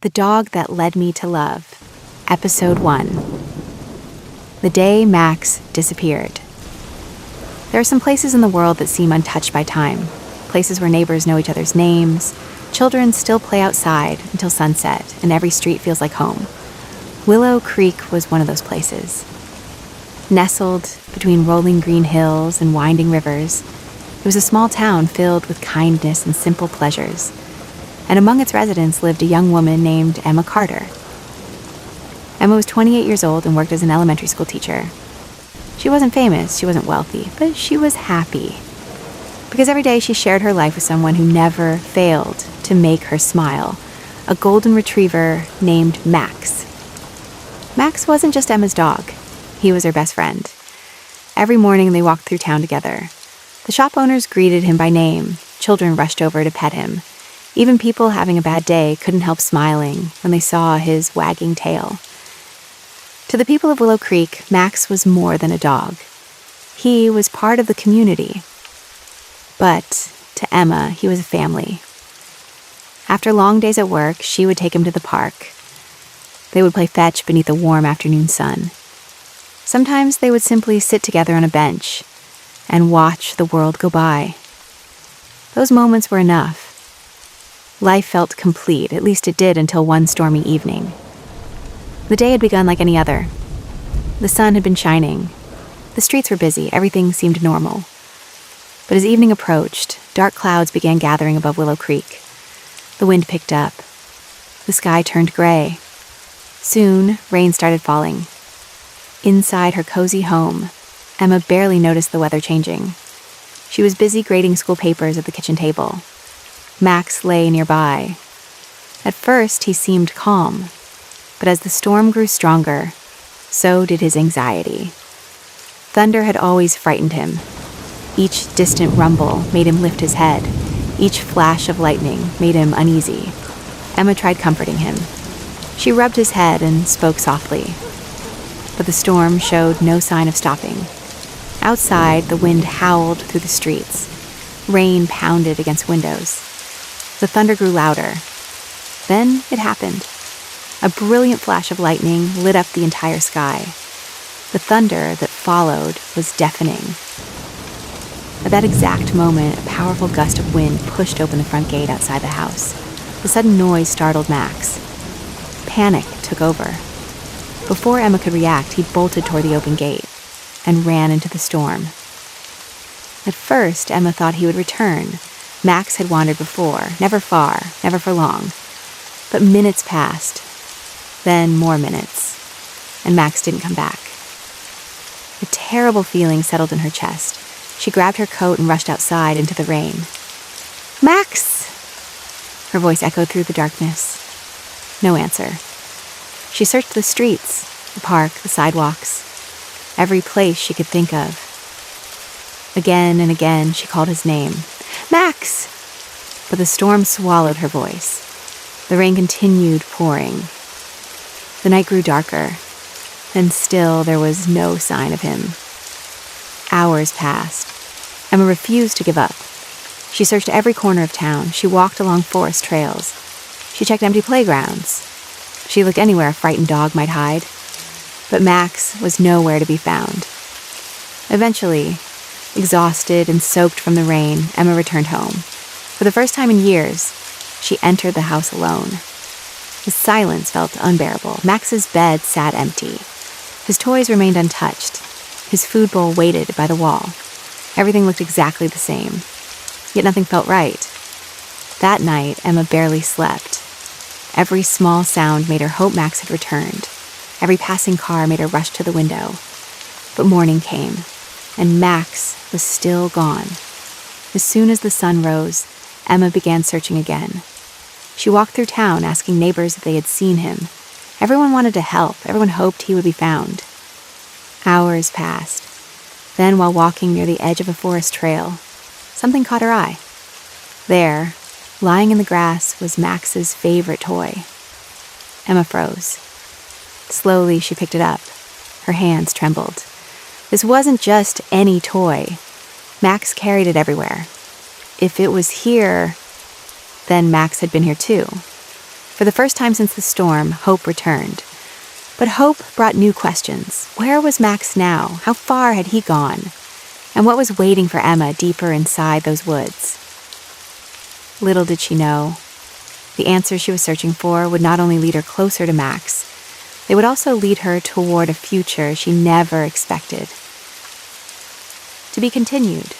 The Dog That Led Me to Love, Episode 1. The day Max disappeared. There are some places in the world that seem untouched by time, places where neighbors know each other's names, children still play outside until sunset, and every street feels like home. Willow Creek was one of those places. Nestled between rolling green hills and winding rivers, it was a small town filled with kindness and simple pleasures. And among its residents lived a young woman named Emma Carter. Emma was 28 years old and worked as an elementary school teacher. She wasn't famous, she wasn't wealthy, but she was happy. Because every day she shared her life with someone who never failed to make her smile, a golden retriever named Max. Max wasn't just Emma's dog, he was her best friend. Every morning they walked through town together. The shop owners greeted him by name, children rushed over to pet him. Even people having a bad day couldn't help smiling when they saw his wagging tail. To the people of Willow Creek, Max was more than a dog. He was part of the community. But to Emma, he was a family. After long days at work, she would take him to the park. They would play fetch beneath the warm afternoon sun. Sometimes they would simply sit together on a bench and watch the world go by. Those moments were enough. Life felt complete, at least it did until one stormy evening. The day had begun like any other. The sun had been shining. The streets were busy, everything seemed normal. But as evening approached, dark clouds began gathering above Willow Creek. The wind picked up. The sky turned gray. Soon, rain started falling. Inside her cozy home, Emma barely noticed the weather changing. She was busy grading school papers at the kitchen table. Max lay nearby. At first, he seemed calm, but as the storm grew stronger, so did his anxiety. Thunder had always frightened him. Each distant rumble made him lift his head. Each flash of lightning made him uneasy. Emma tried comforting him. She rubbed his head and spoke softly. But the storm showed no sign of stopping. Outside, the wind howled through the streets. Rain pounded against windows. The thunder grew louder. Then it happened. A brilliant flash of lightning lit up the entire sky. The thunder that followed was deafening. At that exact moment, a powerful gust of wind pushed open the front gate outside the house. The sudden noise startled Max. Panic took over. Before Emma could react, he bolted toward the open gate and ran into the storm. At first, Emma thought he would return. Max had wandered before, never far, never for long. But minutes passed, then more minutes, and Max didn't come back. A terrible feeling settled in her chest. She grabbed her coat and rushed outside into the rain. "Max!" Her voice echoed through the darkness. No answer. She searched the streets, the park, the sidewalks, every place she could think of. Again and again, she called his name. "Max!" But the storm swallowed her voice. The rain continued pouring. The night grew darker, and still there was no sign of him. Hours passed. Emma refused to give up. She searched every corner of town. She walked along forest trails. She checked empty playgrounds. She looked anywhere a frightened dog might hide. But Max was nowhere to be found. Eventually, exhausted and soaked from the rain, Emma returned home. For the first time in years, she entered the house alone. The silence felt unbearable. Max's bed sat empty. His toys remained untouched. His food bowl waited by the wall. Everything looked exactly the same. Yet nothing felt right. That night, Emma barely slept. Every small sound made her hope Max had returned. Every passing car made her rush to the window. But morning came, and Max was still gone. As soon as the sun rose, Emma began searching again. She walked through town asking neighbors if they had seen him. Everyone wanted to help. Everyone hoped he would be found. Hours passed. Then, while walking near the edge of a forest trail, something caught her eye. There, lying in the grass, was Max's favorite toy. Emma froze. Slowly, she picked it up. Her hands trembled. This wasn't just any toy. Max carried it everywhere. If it was here, then Max had been here too. For the first time since the storm, hope returned. But hope brought new questions. Where was Max now? How far had he gone? And what was waiting for Emma deeper inside those woods? Little did she know, the answers she was searching for would not only lead her closer to Max, they would also lead her toward a future she never expected. To be continued.